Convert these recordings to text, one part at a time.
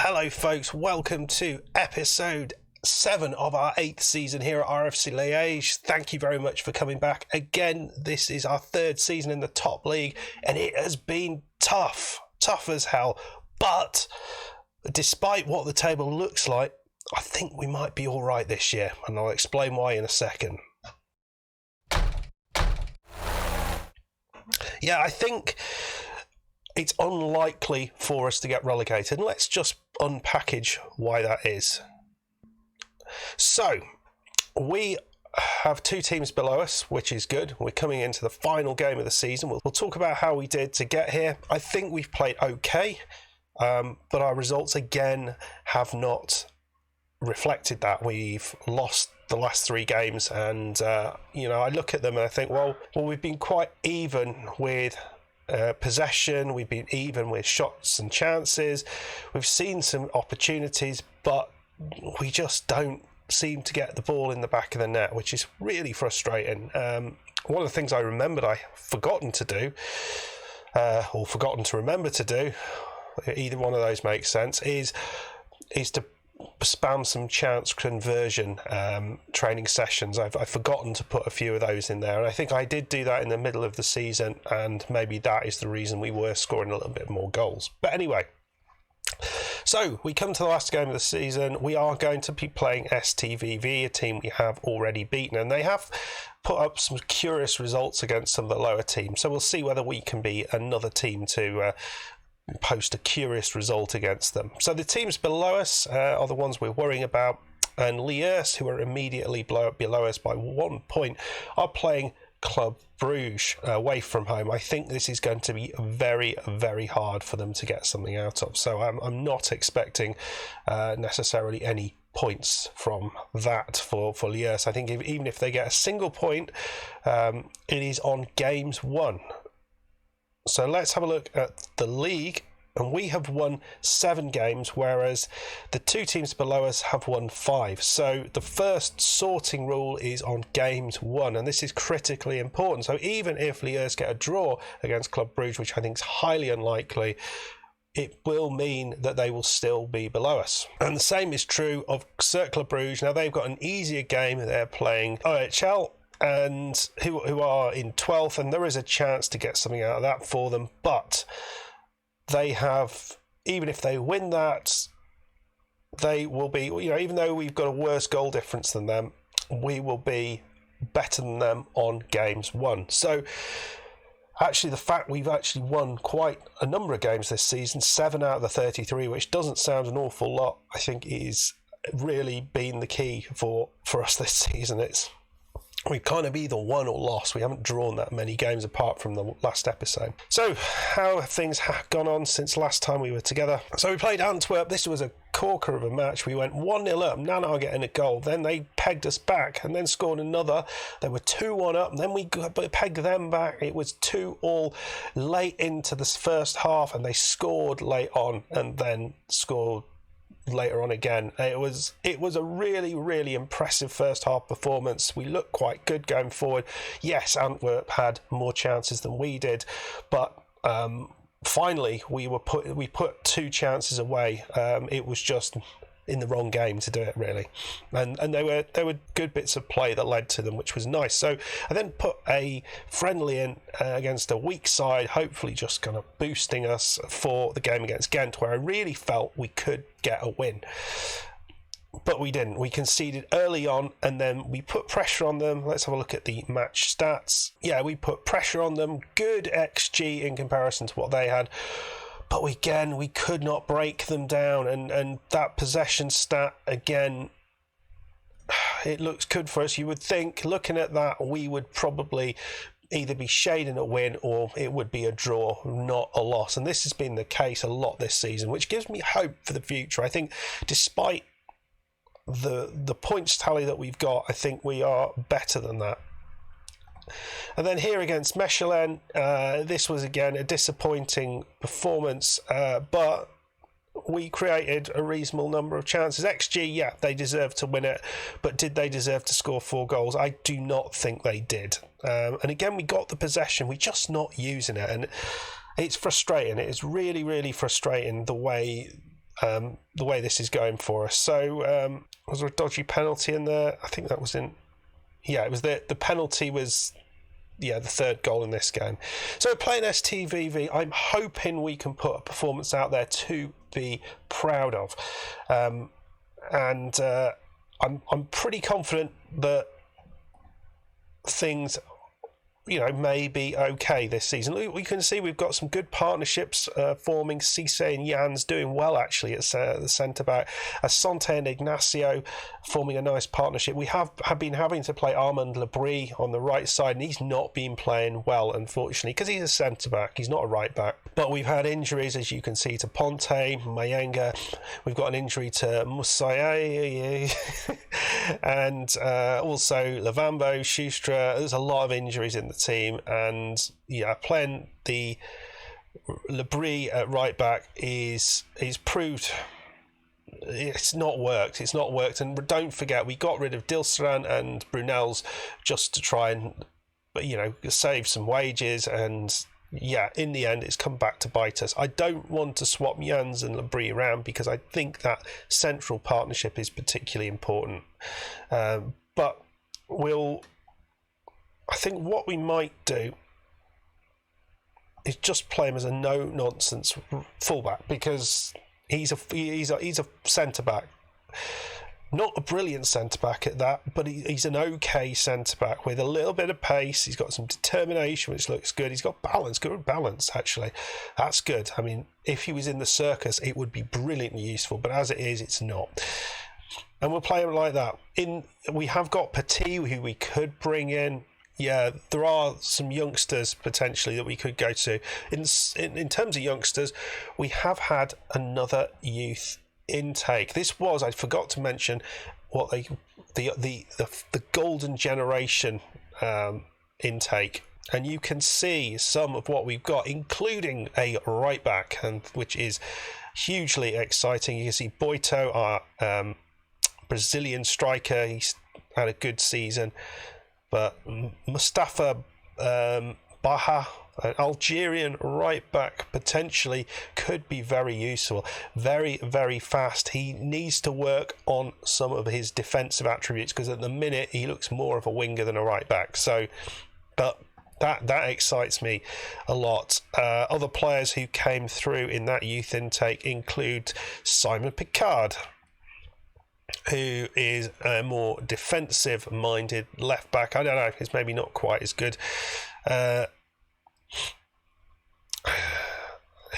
Hello folks, welcome to episode 7 of our 8th season here at RFC Liege. Thank you very much for coming back. Again, this is our 3rd season in the top league and it has been tough as hell. But despite what the table looks like, I think we might be alright this year, and I'll explain why in a second. Yeah, I think it's unlikely for us to get relegated, and let's just unpackage why that is. So, we have 2 teams below us, which is good. We're coming into the final game of the season. We'll talk about how we did to get here. I think we've played okay, but our results again have not reflected that. We've lost the last 3 games, and I look at them and I think, well, we've been quite even with possession, we've been even with shots and chances, we've seen some opportunities, but we just don't seem to get the ball in the back of the net, which is really frustrating. One of the things I remembered I've forgotten to do, or forgotten to remember to do, either one of those makes sense, is to spam some chance conversion training sessions. I've forgotten to put a few of those in there, and I think I did do that in the middle of the season, and maybe that is the reason we were scoring a little bit more goals. But anyway, so we come to the last game of the season. We are going to be playing STVV, a team we have already beaten, and they have put up some curious results against some of the lower teams, so we'll see whether we can be another team to post a curious result against them. So the teams below us are the ones we're worrying about, and Liege, who are immediately below us by 1 point, are playing Club Bruges away from home. I think this is going to be very, very hard for them to get something out of, so I'm not expecting necessarily any points from that for Liege. I think even if they get a single point, it is on games won. So let's have a look at the league, and we have won 7 games, whereas the 2 teams below us have won 5. So the first sorting rule is on games won, and this is critically important. So even if Liege get a draw against Club Bruges, which I think is highly unlikely, it will mean that they will still be below us. And the same is true of Cercle Bruges. Now they've got an easier game. They're playing OHL, and who are in 12th, and there is a chance to get something out of that for them, but they have, even if they win that, they will be, even though we've got a worse goal difference than them, we will be better than them on games won. So actually the fact we've actually won quite a number of games this season, 7 out of the 33, which doesn't sound an awful lot, I think is really been the key for us this season. We've kind of either won or lost. We haven't drawn that many games apart from the last episode. So how have things gone on since last time we were together? So we played Antwerp. This was a corker of a match. We went 1-0 up, Nana getting a goal. Then they pegged us back and then scored another. They were 2-1 up, and then we pegged them back. It was 2-2 late into this first half, and they scored late on and then scored later on again. It was a really, really impressive first half performance. We looked quite good going forward. Yes, Antwerp had more chances than we did, but finally we put 2 chances away. It was just in the wrong game to do it, really, and there were good bits of play that led to them, which was nice. So I then put a friendly in against a weak side, hopefully just kind of boosting us for the game against Ghent, where I really felt we could get a win, but we didn't. We conceded early on, and then we put pressure on them. Let's have a look at the match stats. Yeah, we put pressure on them, good XG in comparison to what they had, but again, we could not break them down, and that possession stat, again, it looks good for us. You would think, looking at that, we would probably either be shading a win or it would be a draw, not a loss. And this has been the case a lot this season, which gives me hope for the future. I think despite the points tally that we've got, I think we are better than that. And then here against Mechelen, this was again a disappointing performance, but we created a reasonable number of chances. XG, yeah, they deserved to win it, but did they deserve to score 4 goals? I do not think they did. And again, we got the possession, we're just not using it, and it's frustrating. It is really, really frustrating the way the way this is going for us. So was there a dodgy penalty in there? I think that was in... Yeah, it was the penalty was... Yeah, the third goal in this game. So playing STVV, I'm hoping we can put a performance out there to be proud of. I'm pretty confident that things, may be okay this season. We can see we've got some good partnerships forming. Cisse and Jan's doing well, actually, at the centre-back. Asante and Ignacio forming a nice partnership. We have been having to play Armand Labrie on the right side, and he's not been playing well, unfortunately, because he's a centre-back. He's not a right-back. But we've had injuries, as you can see, to Ponte, Mayenga. We've got an injury to Musaye, and also Lavambo, Shustra. There's a lot of injuries in the team, and playing the Labrie at right back is proved it's not worked, and don't forget we got rid of Dilseran and Brunels just to try and save some wages, and in the end it's come back to bite us. I don't want to swap Jans and Labrie around because I think that central partnership is particularly important, but I think what we might do is just play him as a no-nonsense fullback, because he's a centre-back. Not a brilliant centre-back at that, but he's an okay centre-back with a little bit of pace. He's got some determination, which looks good. He's got good balance, actually. That's good. I mean, if he was in the circus, it would be brilliantly useful, but as it is, it's not. And we'll play him like that. We have got Petit, who we could bring in. Yeah, there are some youngsters potentially that we could go to. In terms of youngsters, we have had another youth intake. This was, I forgot to mention, what the golden generation intake, and you can see some of what we've got, including a right back, and which is hugely exciting. You can see Boito, our Brazilian striker. He's had a good season. But Mustafa Baha, an Algerian right back, potentially could be very useful. Very, very fast. He needs to work on some of his defensive attributes, because at the minute he looks more of a winger than a right back. So, but that excites me a lot. Other players who came through in that youth intake include Simon Picard, who is a more defensive-minded left-back. I don't know, he's maybe not quite as good.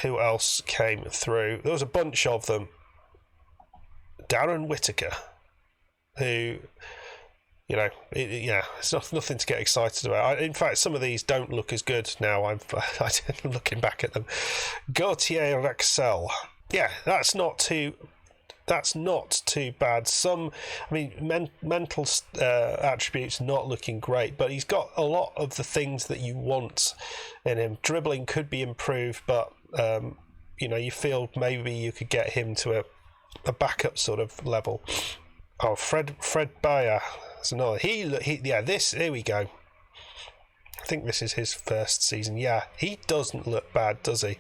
Who else came through? There was a bunch of them. Darren Whittaker, who, it's nothing to get excited about. In fact, some of these don't look as good now. I'm looking back at them. Gautier Rexel. Yeah, that's not too bad. Mental attributes not looking great, but he's got a lot of the things that you want in him. Dribbling could be improved, but you feel maybe you could get him to a backup sort of level. Oh, Fred Bayer. That's another. Here we go. I think this is his first season. Yeah, he doesn't look bad, does he?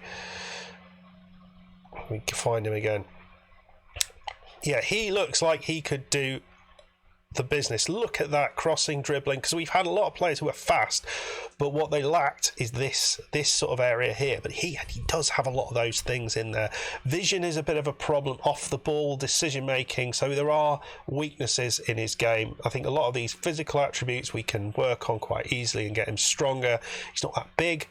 We can find him again. Yeah, he looks like he could do the business. Look at that crossing, dribbling, because we've had a lot of players who are fast, but what they lacked is this sort of area here. But he does have a lot of those things in there. Vision is a bit of a problem, off the ball, decision making. So there are weaknesses in his game. I think a lot of these physical attributes we can work on quite easily and get him stronger. He's not that big,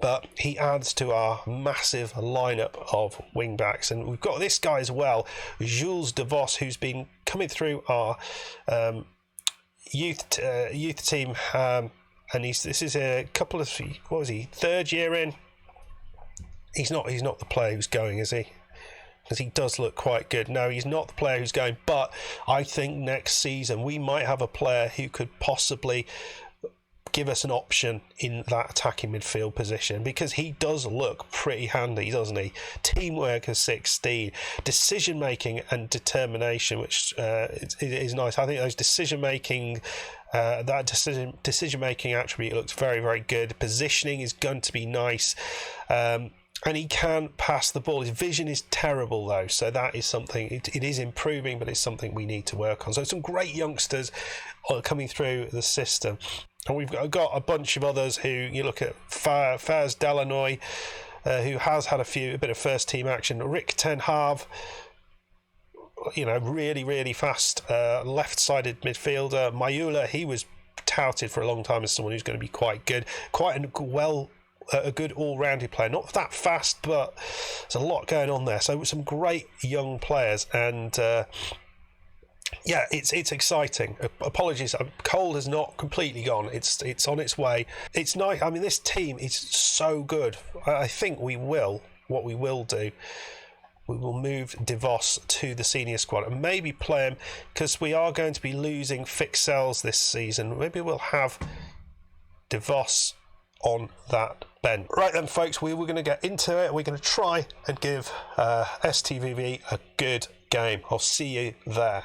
but he adds to our massive lineup of wing backs. And we've got this guy as well, Jules De Vos, who's been coming through our youth team, and this is a couple of, what was he, third year in. He's not the player who's going, is he? Because he does look quite good. No, he's not the player who's going, but I think next season we might have a player who could possibly give us an option in that attacking midfield position, because he does look pretty handy, doesn't he? Teamwork of 16, decision making and determination, which is nice. I think those decision making attribute looks very, very good. Positioning is going to be nice. And he can pass the ball. His vision is terrible, though, so that is something. It is improving, but it's something we need to work on. So some great youngsters coming through the system. And we've got a bunch of others who, you look at Faz Delanoy, who has had a bit of first-team action. Rick Ten Hav, really, really fast left-sided midfielder. Mayula, he was touted for a long time as someone who's going to be quite good. A good all-rounded player, not that fast, but there's a lot going on there. So some great young players, and it's exciting. Apologies, cold has not completely gone. It's on its way. It's nice. I mean, this team is so good. I think what we will do, we will move DeVos to the senior squad and maybe play him, because we are going to be losing Fixels this season. Maybe we'll have DeVos on that bench. Right then, folks, we were going to get into it. We're going to try and give STVV a good game. I'll see you there.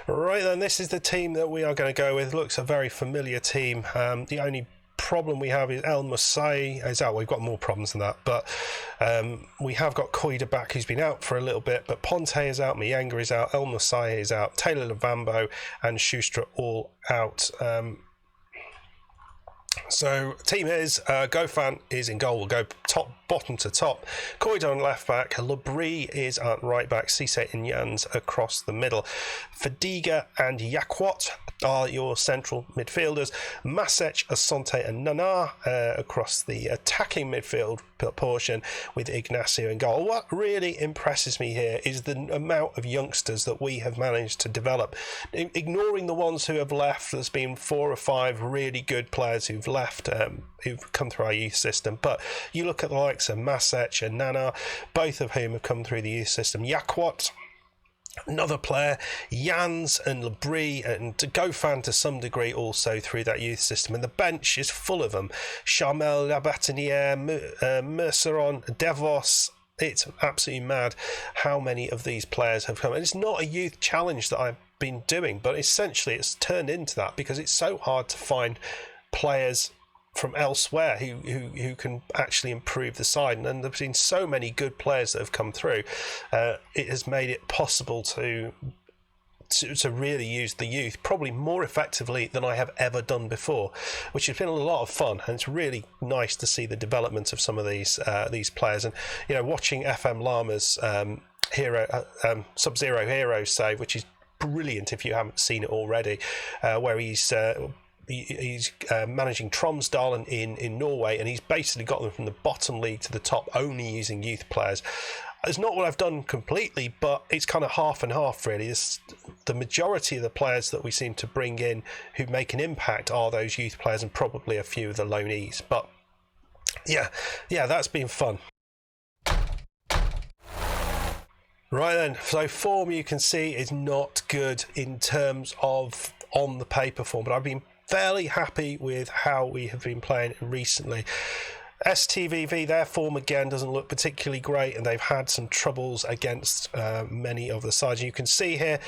Right then, this is the team that we are going to go with. Looks a very familiar team. The only problem we have is El Musai is out. We've got more problems than that, but we have got Koida back, who's been out for a little bit, but Ponte is out, Mianga is out, El Musai is out, Taylor Lavambo and Schuster all out. So team is Gofan is in goal. We'll go bottom to top. Koida on left back. Labrie is at right back. Cisse and Jans across the middle. Fadiga and Yakwat are your central midfielders. Masech, Asante and Nana across the attacking midfield portion, with Ignacio in goal. What really impresses me here is the amount of youngsters that we have managed to develop. Ignoring the ones who have left, there's been 4 or 5 really good players who've left, who've come through our youth system. But you look at the likes of Masech and Nana, both of whom have come through the youth system. Yakwat, another player, Jans and Labrie and Gofan to some degree also through that youth system, and the bench is full of them. Charmel, Labatiniere, Merceron, Devos. It's absolutely mad how many of these players have come, and it's not a youth challenge that I've been doing, but essentially it's turned into that because it's so hard to find players from elsewhere who can actually improve the side, and there's been so many good players that have come through. It has made it possible to really use the youth probably more effectively than I have ever done before, which has been a lot of fun, and it's really nice to see the development of some of these players. And watching FM Llama's Sub-Zero Hero save, which is brilliant if you haven't seen it already, where he's managing Tromsdalen in Norway, and he's basically got them from the bottom league to the top only using youth players. It's not what I've done completely, but it's kind of half and half really. The majority of the players that we seem to bring in who make an impact are those youth players, and probably a few of the loanees. But yeah, that's been fun. Right then, so form, you can see, is not good in terms of on the paper form, but I've been fairly happy with how we have been playing recently. STVV, their form again doesn't look particularly great, and they've had some troubles against many of the sides. You can see here,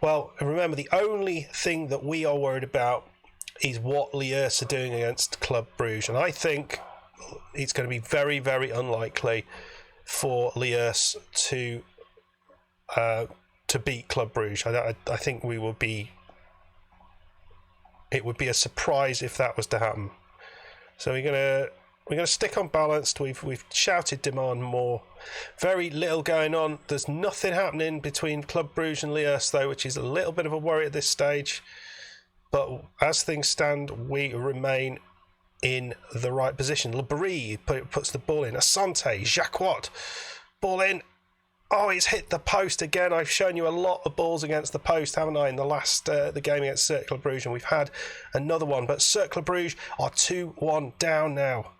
well, remember, the only thing that we are worried about is what Liege are doing against Club Brugge, and I think it's going to be very, very unlikely for Liege to beat Club Brugge. I think it would be a surprise if that was to happen. So we're gonna stick on balanced. We've shouted demand more. Very little going on. There's nothing happening between Club Brugge and Liege though, which is a little bit of a worry at this stage. But as things stand, we remain in the right position. Labrie puts the ball in. Asante, Jacquot, ball in. Oh, it's hit the post again. I've shown you a lot of balls against the post, haven't I, in the last the game against Cercle Bruges, and we've had another one. But Cercle Bruges are 2-1 down now.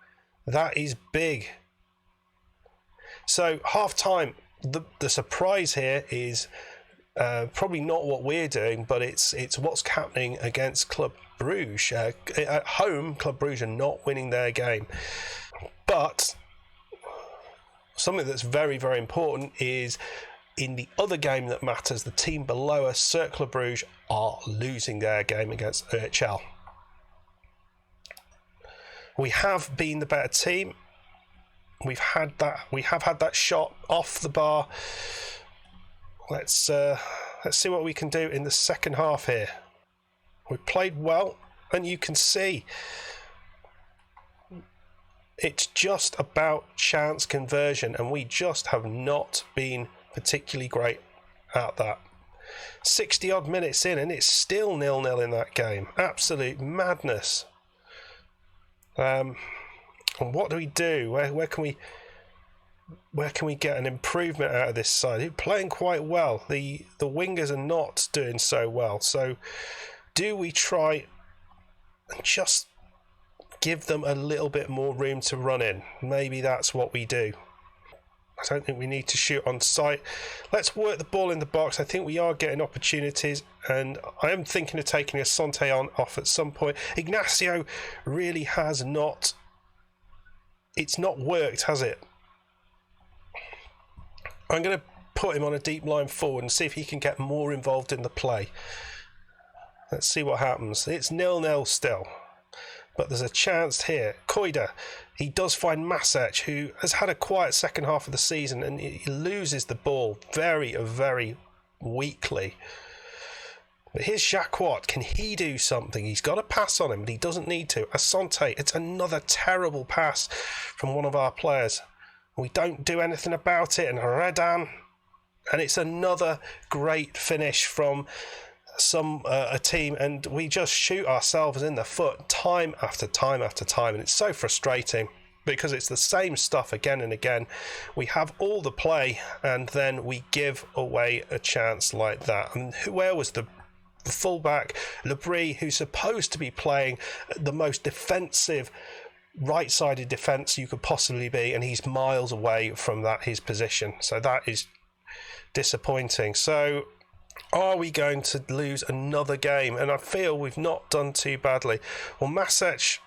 That is big. So half time, the surprise here is Probably not what we're doing, but it's what's happening against Club Bruges. At home, Club Bruges are not winning their game. But something that's very, very important is in the other game that matters, the team below us, Cercle Bruges, are losing their game against UHL. We have been the better team. We have had that shot off the bar. Let's see what we can do in the second half here. We've played well, and you can see it's just about chance conversion, and we just have not been particularly great at that. 60 odd minutes in, and it's still 0-0 in that game. Absolute madness. And what do we do? Where can we get an improvement out of this side? They're playing quite well. The wingers are not doing so well. So do we try and just give them a little bit more room to run in? Maybe that's what we do. I don't think we need to shoot on sight. Let's work the ball in the box. I think we are getting opportunities, and I am thinking of taking Asante off at some point. Ignacio really has not... It's not worked, has it? I'm going to put him on a deep line forward and see if he can get more involved in the play. Let's see what happens. It's 0-0 still, but there's a chance here. Koida, he does find Masec, who has had a quiet second half of the season, and he loses the ball very, very weakly. But here's Jacquot. Can he do something? He's got a pass on him, but he doesn't need to. Asante, it's another terrible pass from one of our players. We don't do anything about it. And Redan, and it's another great finish from a team, and we just shoot ourselves in the foot time after time after time, and it's so frustrating because it's the same stuff again and again. We have all the play, and then we give away a chance like that. And where was the fullback, Lebris, who's supposed to be playing the most defensive right-sided defence you could possibly be, and he's miles away from his position. So that is disappointing. So are we going to lose another game? And I feel we've not done too badly. Well, Masec,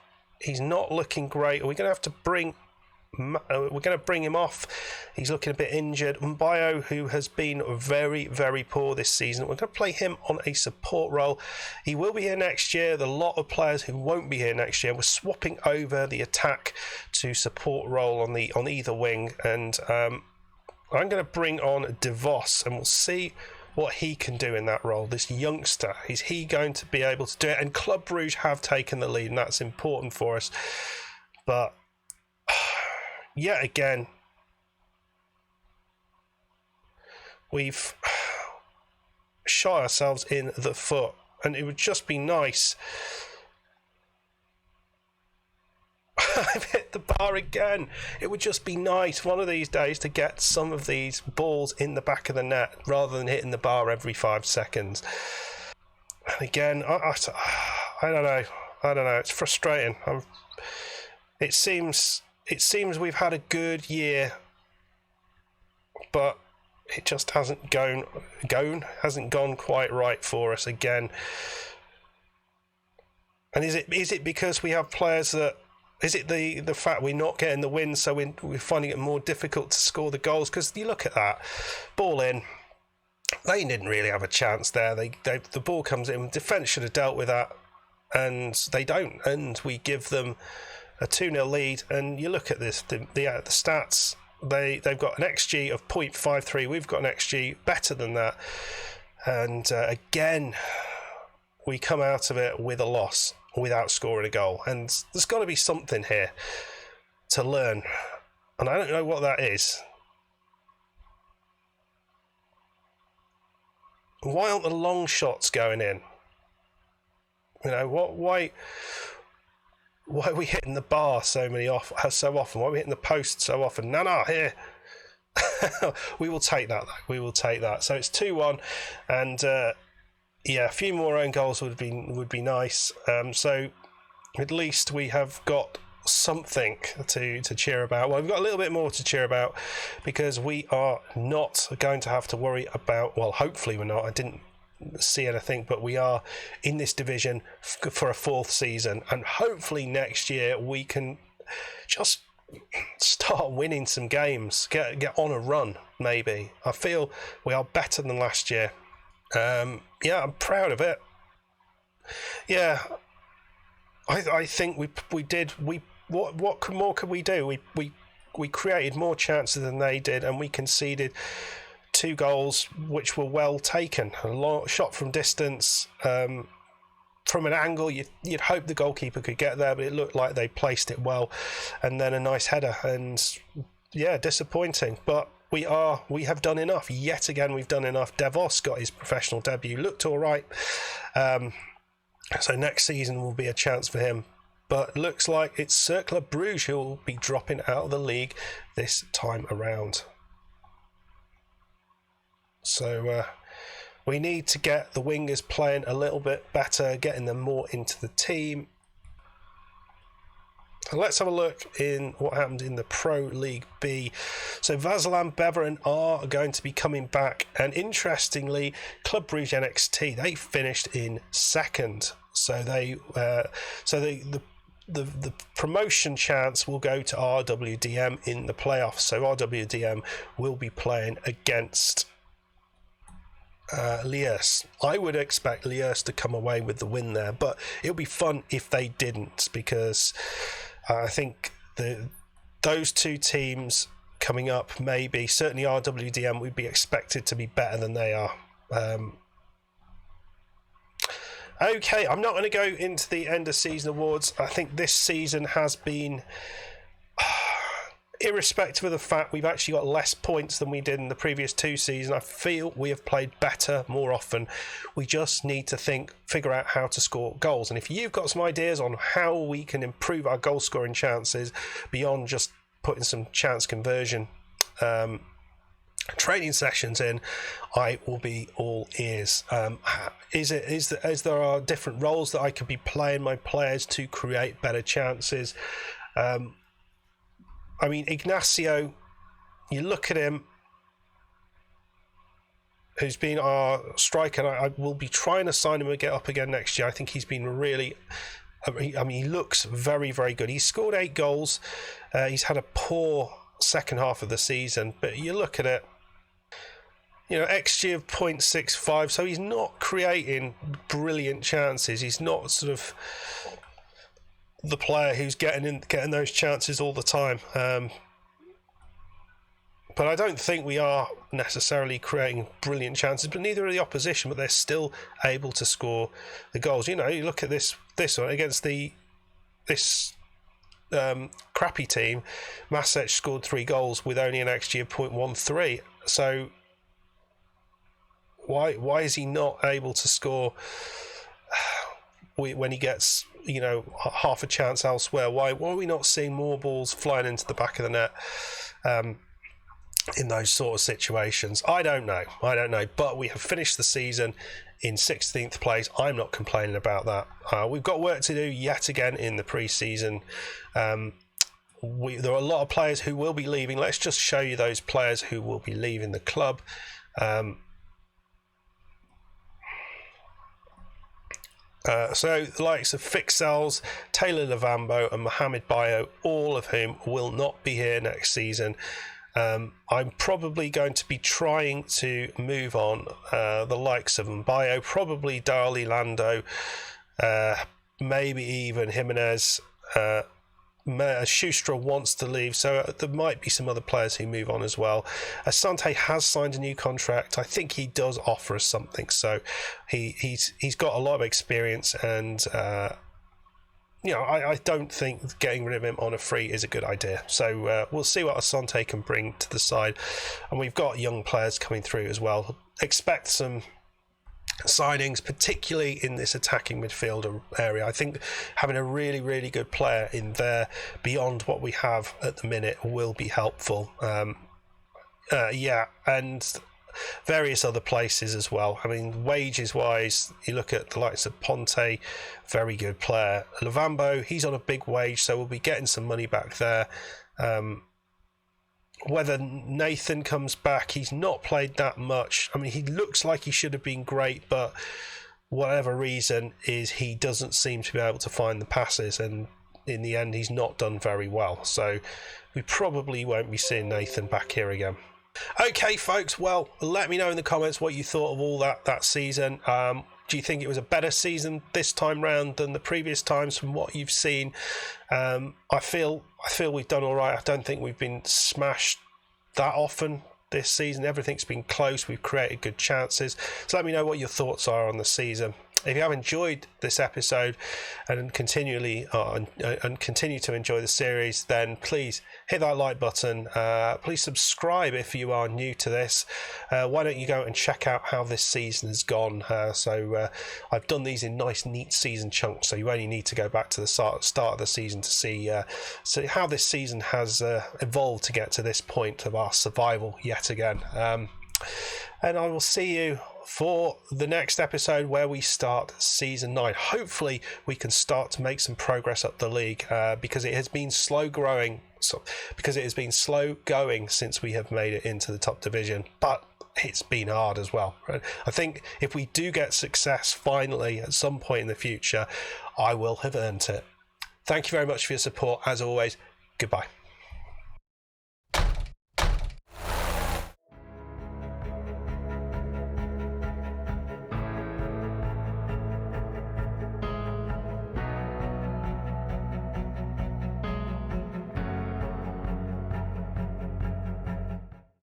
he's not looking great. We're going to have to bring him off. He's looking a bit injured. Mbayo, who has been very, very poor this season, we're going to play him on a support role. He will be here next year. There are a lot of players who won't be here next year. We're swapping over the attack to support role on either wing, and I'm going to bring on DeVos, and we'll see what he can do in that role. This youngster, is he going to be able to do it? And Club Bruges have taken the lead, and that's important for us. But yet again, we've shot ourselves in the foot, and it would just be nice. I've hit the bar again. It would just be nice one of these days to get some of these balls in the back of the net rather than hitting the bar every 5 seconds. And again, I don't know. It's frustrating. It seems we've had a good year, but it just hasn't gone quite right for us again. And is it because we have players that? Is it the fact we're not getting the win, so we're finding it more difficult to score the goals? Because you look at that ball in, they didn't really have a chance there. The ball comes in, defence should have dealt with that, and they don't. And we give them a 2-0 lead, and you look at this, the stats, they've got an XG of 0.53, we've got an XG better than that, and again we come out of it with a loss without scoring a goal. And there's got to be something here to learn, and I don't know what that is. Why aren't the long shots going in? You know, why are we hitting the bar so often? Why are we hitting the post so often? No, here. We will take that, though. We will take that. So it's 2-1, and a few more own goals would be nice. So at least we have got something to cheer about. Well, we've got a little bit more to cheer about because we are not going to have to worry about, well, hopefully we're not. I didn't see anything, but we are in this division for a 4th season, and hopefully next year we can just start winning some games, get on a run. Maybe I feel we are better than last year. Yeah, I'm proud of it. Yeah, I think we did. What more could we do? We created more chances than they did, and we conceded 2 goals which were well taken. A long shot from distance, from an angle you'd hope the goalkeeper could get there, but it looked like they placed it well, and then a nice header. And yeah, disappointing, but we have done enough. Yet again, we've done enough. Devos got his professional debut, looked all right. So next season will be a chance for him. But looks like it's Cercle Bruges who will be dropping out of the league this time around. So we need to get the wingers playing a little bit better, getting them more into the team. So let's have a look in what happened in the Pro League B. So Vaslin Beveren are going to be coming back, and interestingly, Club Bruges NXT, they finished in 2nd. So the promotion chance will go to RWDM in the playoffs. So RWDM will be playing against Liege. I would expect Liege to come away with the win there, but it would be fun if they didn't, because I think those 2 teams coming up, maybe certainly RWDM would be expected to be better than they are. Okay, I'm not going to go into the end of season awards. I think this season has been, irrespective of the fact we've actually got less points than we did in the previous 2 seasons, I feel we have played better more often. We just need to figure out how to score goals. And if you've got some ideas on how we can improve our goal scoring chances beyond just putting some chance conversion training sessions in, I will be all ears. Is there are different roles that I could be playing my players to create better chances? I mean, Ignacio, you look at him, who's been our striker. I will be trying to sign him and get up again next year. I think he's been really, I mean, he looks very, very good. He's scored 8 goals. He's had a poor second half of the season, but you look at it, you know, XG of 0.65, so he's not creating brilliant chances. He's not sort of the player who's getting those chances all the time. But I don't think we are necessarily creating brilliant chances, but neither are the opposition, but they're still able to score the goals. You know, you look at this one against this crappy team, Masec scored 3 goals with only an XG of 0.13. So why is he not able to score when he gets, you know, half a chance elsewhere? Why are we not seeing more balls flying into the back of the net in those sort of situations? I don't know, but we have finished the season in 16th place. I'm not complaining about that. We've got work to do yet again in the pre-season. There are a lot of players who will be leaving. Let's just show you those players who will be leaving the club. So the likes of Fixels, Taylor Lavambo and Mohamed Bayo, all of whom will not be here next season. I'm probably going to be trying to move on the likes of Bayo, probably Darley Lando, maybe even Jimenez. Schuster wants to leave, so there might be some other players who move on as well. Asante has signed a new contract. I think he does offer us something, so he's got a lot of experience, and you know, I don't think getting rid of him on a free is a good idea. So we'll see what Asante can bring to the side, and we've got young players coming through as well. Expect some signings, particularly in this attacking midfielder area. I think having a really, really good player in there beyond what we have at the minute will be helpful. And various other places as well. I mean, wages wise, you look at the likes of Ponte, very good player. Lavambo, he's on a big wage, so we'll be getting some money back there. Whether Nathan comes back, he's not played that much. I mean, he looks like he should have been great, but whatever reason is, he doesn't seem to be able to find the passes, and in the end he's not done very well, so we probably won't be seeing Nathan back here again. Okay folks, well, let me know in the comments what you thought of all that season. Do you think it was a better season this time round than the previous times from what you've seen? I feel we've done all right. I don't think we've been smashed that often this season. Everything's been close. We've created good chances. So let me know what your thoughts are on the season. If you have enjoyed this episode and continue to enjoy the series, then please hit that like button. Please subscribe if you are new to this. Why don't you go and check out how this season has gone? I've done these in nice, neat season chunks, so you only need to go back to the start of the season to see how this season has evolved to get to this point of our survival yet again. And I will see you for the next episode where we start season 9. Hopefully we can start to make some progress up the league, because it has been slow going since we have made it into the top division, but it's been hard as well. I think if we do get success finally at some point in the future, I will have earned it. Thank you very much for your support. As always, goodbye.